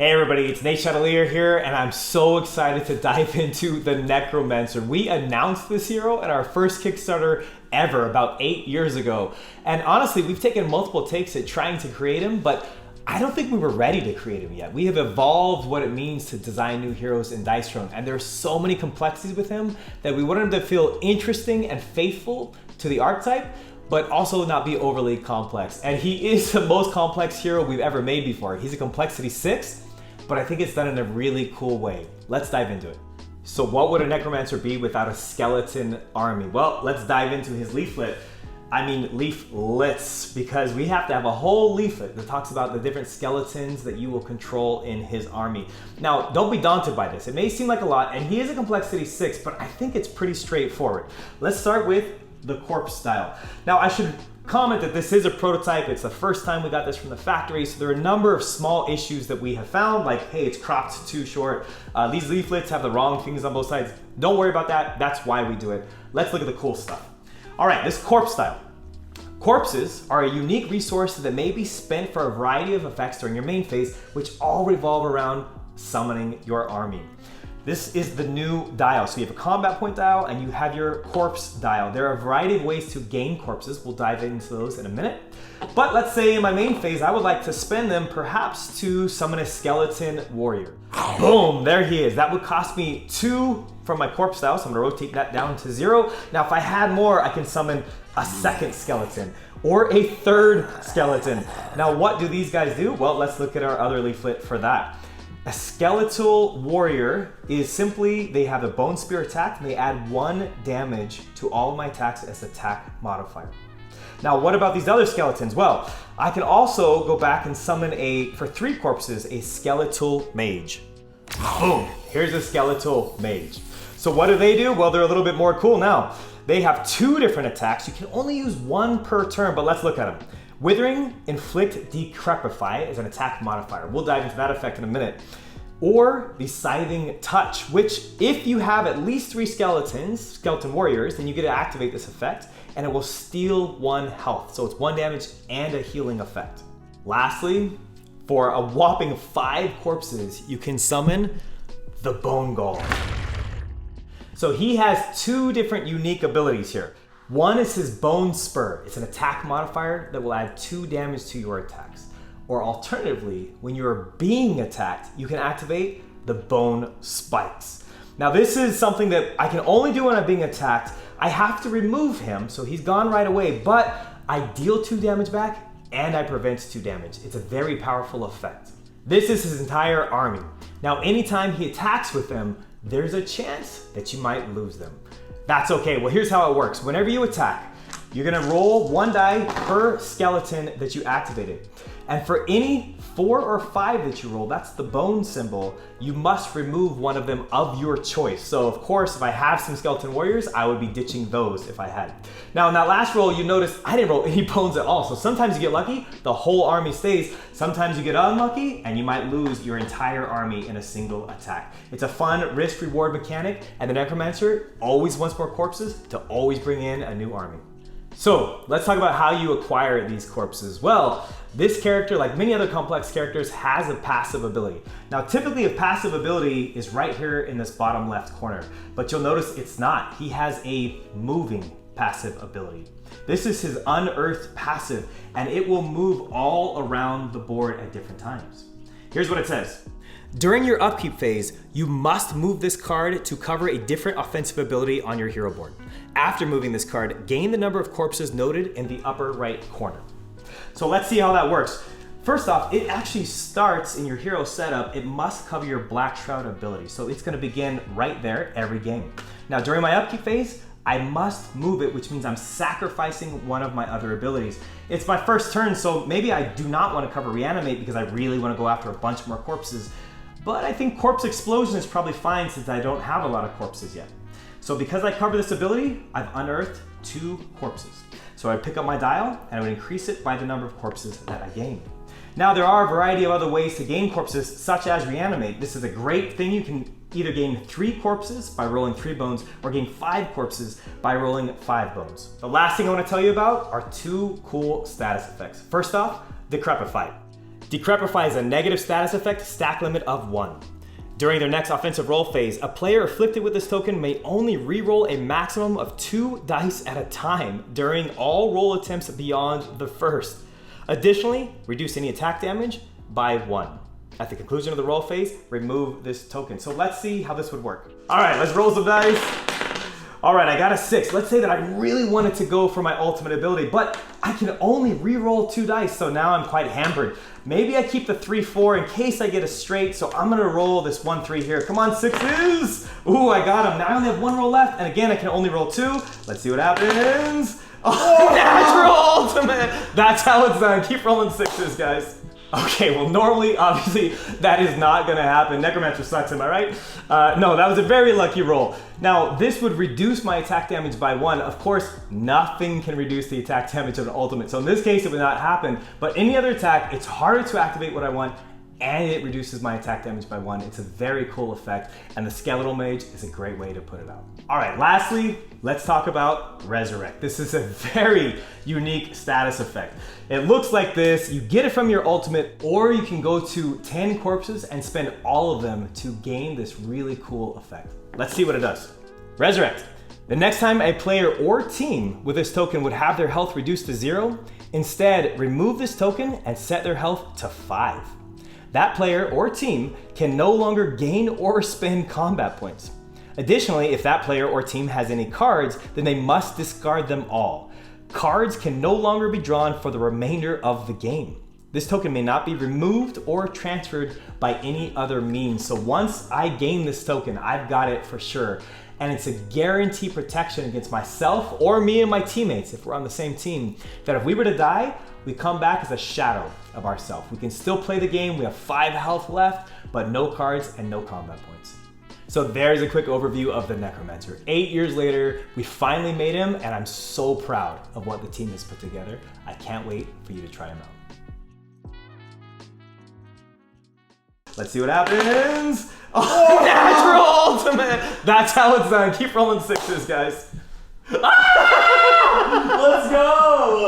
Hey everybody, it's Nate Chatelier here, and I'm so excited to dive into the Necromancer. We announced this hero in our first Kickstarter ever about 8 years ago. And honestly, we've taken multiple takes at trying to create him, but I don't think we were ready to create him yet. We have evolved what it means to design new heroes in Dice Throne, and there's so many complexities with him that we wanted him to feel interesting and faithful to the archetype, but also not be overly complex. And he is the most complex hero we've ever made before. He's a complexity 6, but I think it's done in a really cool way. Let's dive into it. So what would a Necromancer be without a skeleton army? Well, let's dive into his leaflet. I mean leaflets, because we have to have a whole leaflet that talks about the different skeletons that you will control in his army. Now, don't be daunted by this. It may seem like a lot, and he is a complexity 6, but I think it's pretty straightforward. Let's start with the corpse style. Now, I should comment that this is a prototype. It's the first time we got this from the factory, so there are a number of small issues that we have found, like, hey, it's cropped too short. These leaflets have the wrong things on both sides. Don't worry about that. That's why we do it. Let's look at the cool stuff. All right, this corpse style. Corpses are a unique resource that may be spent for a variety of effects during your main phase, which all revolve around summoning your army. This is the new dial. So you have a combat point dial and you have your corpse dial. There are a variety of ways to gain corpses. We'll dive into those in a minute. But let's say in my main phase, I would like to spend them perhaps to summon a skeleton warrior. Boom, there he is. That would cost me 2 from my corpse dial, so I'm gonna rotate that down to 0. Now, if I had more, I can summon a second skeleton or a third skeleton. Now, what do these guys do? Well, let's look at our other leaflet for that. A skeletal warrior is simply, they have a bone spear attack and they add 1 damage to all of my attacks as attack modifier. Now, what about these other skeletons? Well, I can also go back and summon for 3 corpses, a skeletal mage. Boom, here's a skeletal mage. So what do? Well, they're a little bit more cool now. They have 2 different attacks. You can only use 1 per turn, but let's look at them. Withering, Inflict, Decrepify is an attack modifier. We'll dive into that effect in a minute. Or the Scything Touch, which if you have at least 3 skeleton warriors, then you get to activate this effect and it will steal 1 health. So it's 1 damage and a healing effect. Lastly, for a whopping 5 corpses, you can summon the Bone Golem. So he has 2 different unique abilities here. One is his Bone Spur. It's an attack modifier that will add 2 damage to your attacks. Or alternatively, when you're being attacked, you can activate the Bone Spikes. Now, this is something that I can only do when I'm being attacked. I have to remove him, so he's gone right away, but I deal 2 damage back and I prevent 2 damage. It's a very powerful effect. This is his entire army. Now, anytime he attacks with them, there's a chance that you might lose them. That's okay. Well, here's how it works. Whenever you attack, you're gonna roll 1 die per skeleton that you activated. And for any 4 or 5 that you roll, that's the bone symbol, you must remove one of them of your choice. So of course, if I have some skeleton warriors, I would be ditching those if I had. Now in that last roll, you notice I didn't roll any bones at all. So sometimes you get lucky, the whole army stays. Sometimes you get unlucky and you might lose your entire army in a single attack. It's a fun risk reward mechanic, and the Necromancer always wants more corpses to always bring in a new army. So let's talk about how you acquire these corpses. Well, this character, like many other complex characters, has a passive ability. Now, typically a passive ability is right here in this bottom left corner, but you'll notice it's not. He has a moving passive ability. This is his unearthed passive, and it will move all around the board at different times. Here's what it says. During your upkeep phase, you must move this card to cover a different offensive ability on your hero board. After moving this card, gain the number of corpses noted in the upper right corner. So let's see how that works. First off, it actually starts in your hero setup. It must cover your Black Shroud ability. So it's gonna begin right there every game. Now during my upkeep phase, I must move it, which means I'm sacrificing one of my other abilities. It's my first turn, so maybe I do not want to cover Reanimate because I really want to go after a bunch more corpses. But I think Corpse Explosion is probably fine since I don't have a lot of corpses yet. So because I cover this ability, I've unearthed 2 corpses. So I pick up my dial and I would increase it by the number of corpses that I gain. Now there are a variety of other ways to gain corpses, such as Reanimate. This is a great thing. You can either gain 3 corpses by rolling 3 bones or gain 5 corpses by rolling 5 bones. The last thing I want to tell you about are 2 cool status effects. First off, Decrepify. Decrepify is a negative status effect, stack limit of 1. During their next offensive roll phase, a player afflicted with this token may only re-roll a maximum of 2 dice at a time during all roll attempts beyond the first. Additionally, reduce any attack damage by 1. At the conclusion of the roll phase, remove this token. So let's see how this would work. All right, let's roll some dice. All right, I got a 6. Let's say that I really wanted to go for my ultimate ability, but I can only re-roll 2 dice, so now I'm quite hampered. Maybe I keep the 3-4 in case I get a straight, so I'm gonna roll this 1-3 here. Come on, 6s! Ooh, I got him. Now I only have 1 roll left, and again, I can only roll 2. Let's see what happens. Oh, natural ultimate! That's how it's done. Keep rolling 6s, guys. Okay, well normally, obviously, that is not gonna happen. Necromancer sucks, am I right? No, that was a very lucky roll. Now, this would reduce my attack damage by 1. Of course, nothing can reduce the attack damage of an ultimate. So in this case, it would not happen. But any other attack, it's harder to activate what I want, and it reduces my attack damage by 1. It's a very cool effect, and the Skeletal Mage is a great way to put it out. All right, lastly, let's talk about Resurrect. This is a very unique status effect. It looks like this. You get it from your ultimate, or you can go to 10 corpses and spend all of them to gain this really cool effect. Let's see what it does. Resurrect. The next time a player or team with this token would have their health reduced to 0, instead remove this token and set their health to 5. That player or team can no longer gain or spend combat points. Additionally, if that player or team has any cards, then they must discard them all. Cards can no longer be drawn for the remainder of the game. This token may not be removed or transferred by any other means. So once I gain this token, I've got it for sure. And it's a guaranteed protection against myself or me and my teammates, if we're on the same team, that if we were to die, we come back as a shadow of ourselves. We can still play the game, we have 5 health left, but no cards and no combat points. So there's a quick overview of the Necromancer. 8 years later, we finally made him, and I'm so proud of what the team has put together. I can't wait for you to try him out. Let's see what happens. Oh, natural ultimate! That's how it's done. Keep rolling 6s, guys. Let's go!